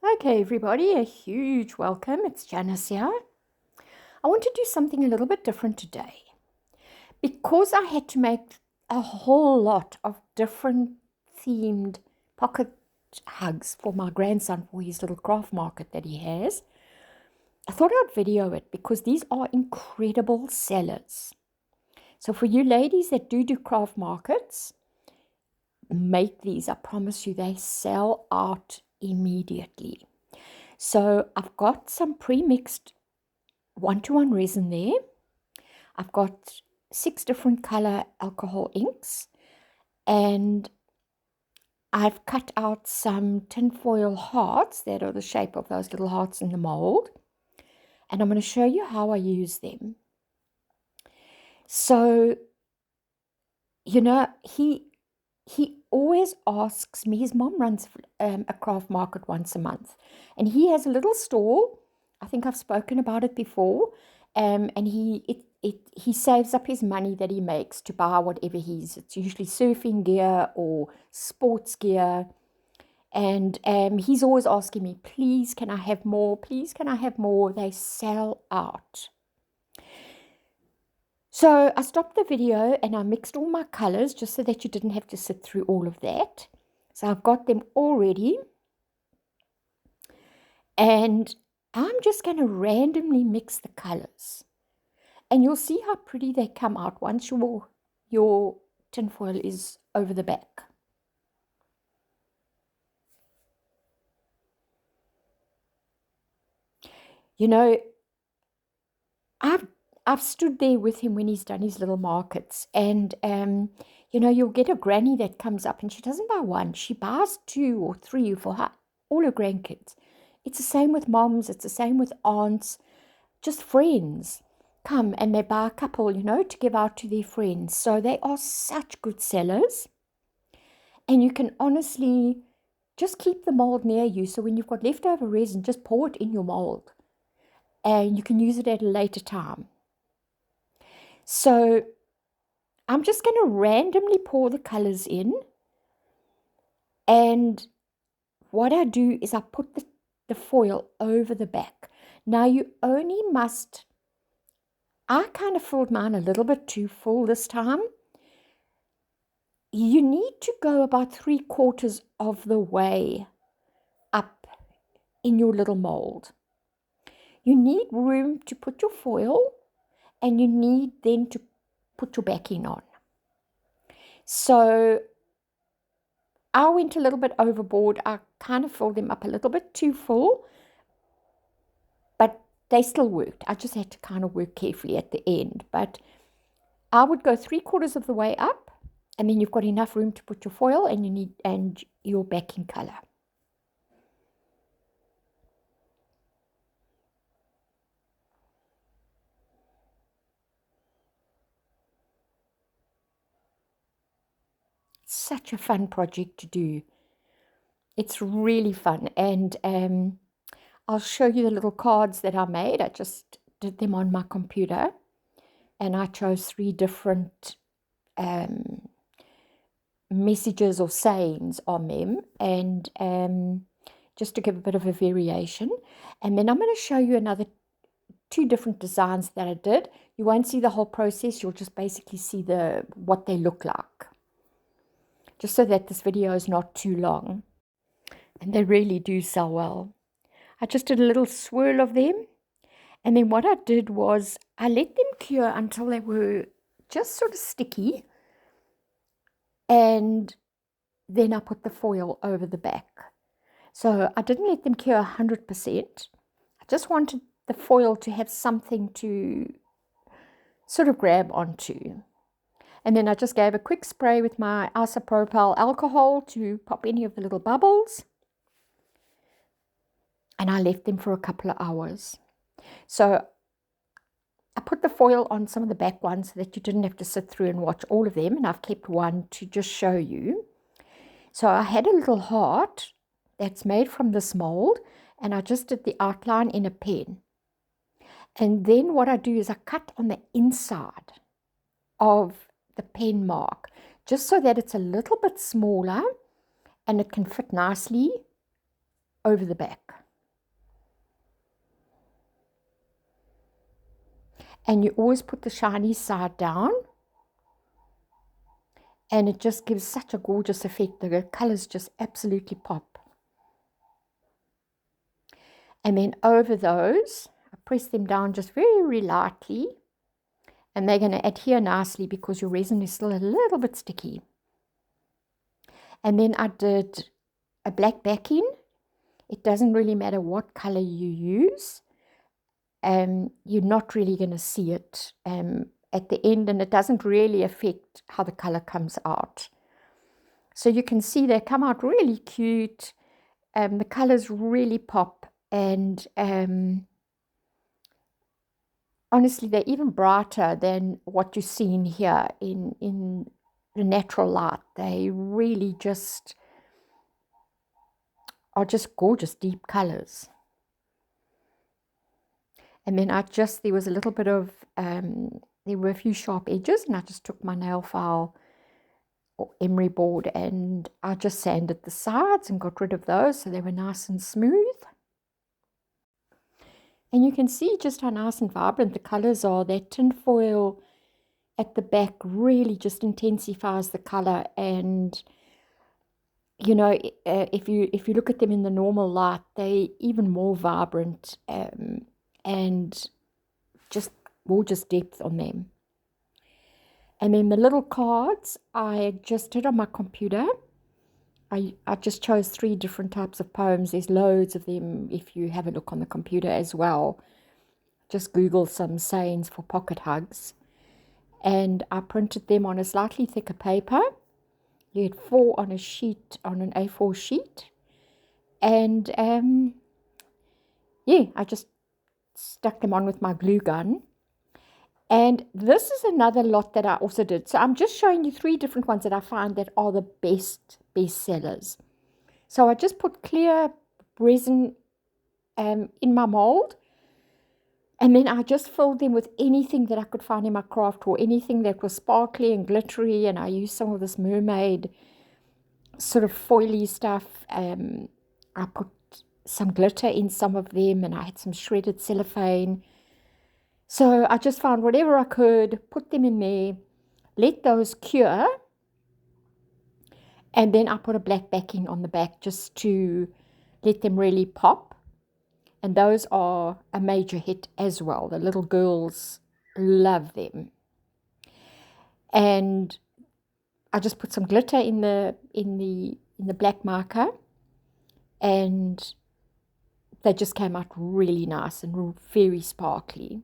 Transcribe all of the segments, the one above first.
Okay, everybody, a huge welcome. It's Janice here. I want to do something a little bit different today because I had to make a whole lot of different themed pocket hugs for my grandson for his little craft market that he has. I thought I'd video it because these are incredible sellers. So for you ladies that do craft markets, make these. I promise you, they sell out immediately. So I've got some pre-mixed 1-to-1 resin there. I've got 6 different color alcohol inks, and I've cut out some tinfoil hearts that are the shape of those little hearts in the mold, and I'm going to show you how I use them. So, he always asks me. His mom runs a craft market once a month, and he has a little stall. I think I've spoken about it before. And he saves up his money that he makes to buy whatever it's usually surfing gear or sports gear. And he's always asking me, please, can I have more? Please, can I have more? They sell out. So I stopped the video and I mixed all my colors just so that you didn't have to sit through all of that. So I've got them all ready. And I'm just going to randomly mix the colors. And you'll see how pretty they come out once your tinfoil is over the back. You know, I've stood there with him when he's done his little markets, and you'll get a granny that comes up and she doesn't buy one, she buys 2 or 3 for all her grandkids. It's the same with moms, it's the same with aunts, just friends come and they buy a couple, to give out to their friends. So they are such good sellers, and you can honestly just keep the mold near you. So when you've got leftover resin, just pour it in your mold and you can use it at a later time. So I'm just going to randomly pour the colors in, and what I do is I put the foil over the back. Now you only must, I kind of filled mine a little bit too full this time. You need to go about 3/4 of the way up in your little mold. You need room to put your foil, and you need then to put your backing on. So I went a little bit overboard. I kind of filled them up a little bit too full, but they still worked. I just had to kind of work carefully at the end. But I would go 3/4 of the way up, and then you've got enough room to put your foil and your backing color. Such a fun project to do. It's really fun, and I'll show you the little cards that I made. I just did them on my computer, and I chose 3 different messages or sayings on them, and just to give a bit of a variation. And then I'm going to show you another 2 different designs that I did. You won't see the whole process. You'll just basically see what they look like, just so that this video is not too long. And they really do sell well. I just did a little swirl of them, and then what I did was I let them cure until they were just sort of sticky, and then I put the foil over the back. So I didn't let them cure 100%. I just wanted the foil to have something to sort of grab onto. And then I just gave a quick spray with my isopropyl alcohol to pop any of the little bubbles. And I left them for a couple of hours. So I put the foil on some of the back ones so that you didn't have to sit through and watch all of them. And I've kept one to just show you. So I had a little heart that's made from this mold, and I just did the outline in a pen. And then what I do is I cut on the inside of the pen mark, just so that it's a little bit smaller and it can fit nicely over the back. And you always put the shiny side down, and it just gives such a gorgeous effect. The colors just absolutely pop. And then over those, I press them down just very lightly, and they're going to adhere nicely because your resin is still a little bit sticky. And then I did a black backing. It doesn't really matter what color you use. You're not really going to see it at the end, and it doesn't really affect how the color comes out. So you can see they come out really cute. The colors really pop, and honestly, they're even brighter than what you're seeing here in the natural light. They really just are just gorgeous deep colors. And then there was a little bit of, there were a few sharp edges, and I just took my nail file or emery board and I just sanded the sides and got rid of those so they were nice and smooth. And you can see just how nice and vibrant the colors are. That tin foil at the back really just intensifies the color, and you know, if you look at them in the normal light, they're even more vibrant, and just gorgeous depth on them. And then the little cards I just did on my computer. I just chose 3 different types of poems. There's loads of them if you have a look on the computer as well. Just Google some sayings for pocket hugs. And I printed them on a slightly thicker paper. You had 4 on a sheet, on an A4 sheet. And yeah, I just stuck them on with my glue gun. And this is another lot that I also did. So I'm just showing you 3 different ones that I find that are the best sellers. So I just put clear resin in my mold. And then I just filled them with anything that I could find in my craft, or anything that was sparkly and glittery. And I used some of this mermaid sort of foily stuff. I put some glitter in some of them, and I had some shredded cellophane. So I just found whatever I could, put them in there, let those cure, and then I put a black backing on the back just to let them really pop. And those are a major hit as well. The little girls love them. And I just put some glitter in the black marker, and they just came out really nice and very sparkly.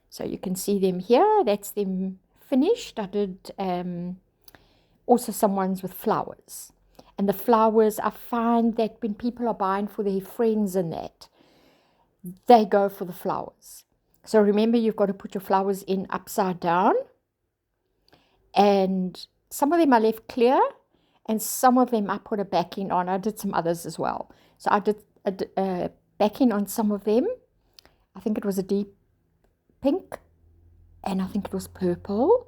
So you can see them here. That's them finished. I did also some ones with flowers. And the flowers, I find that when people are buying for their friends and that, they go for the flowers. So remember, you've got to put your flowers in upside down. And some of them I left clear, and some of them I put a backing on. I did some others as well. So I did a backing on some of them. I think it was a deep pink, and I think it was purple.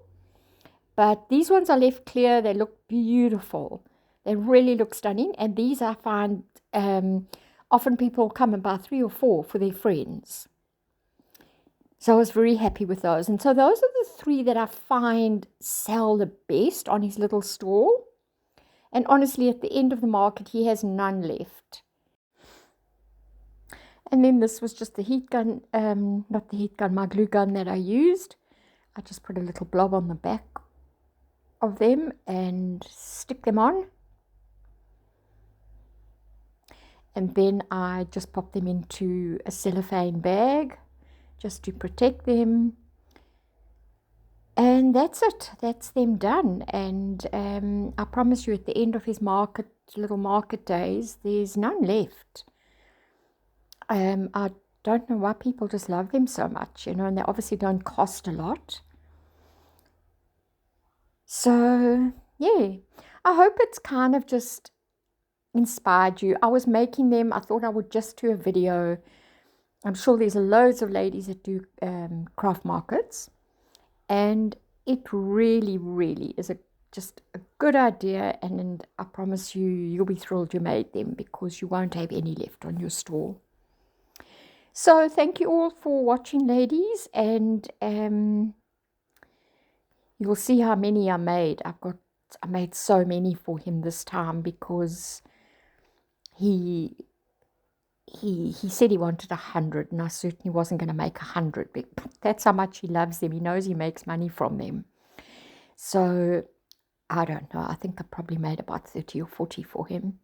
But these ones I left clear. They look beautiful. They really look stunning. And these I find often people come and buy 3 or 4 for their friends. So I was very happy with those. And so those are the 3 that I find sell the best on his little stall. And honestly, at the end of the market, he has none left. And then this was just the heat gun, not the heat gun, my glue gun that I used. I just put a little blob on the back of them and stick them on. And then I just pop them into a cellophane bag just to protect them. And that's it. That's them done. And I promise you, at the end of his little market days, there's none left. I don't know why people just love them so much, and they obviously don't cost a lot. So, yeah, I hope it's kind of just inspired you. I was making them. I thought I would just do a video. I'm sure there's loads of ladies that do craft markets, and it really, really is a just a good idea, and I promise you, you'll be thrilled you made them because you won't have any left on your store. So thank you all for watching, ladies, and you'll see how many I made. I made so many for him this time because he said he wanted 100, and I certainly wasn't going to make 100. But that's how much he loves them. He knows he makes money from them. So I don't know. I think I probably made about 30 or 40 for him.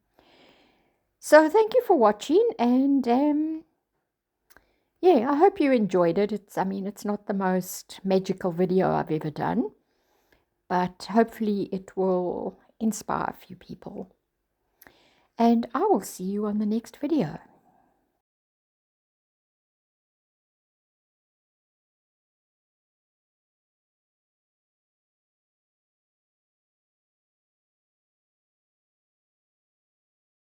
So thank you for watching, and yeah, I hope you enjoyed it. It's not the most magical video I've ever done, but hopefully it will inspire a few people. And I will see you on the next video.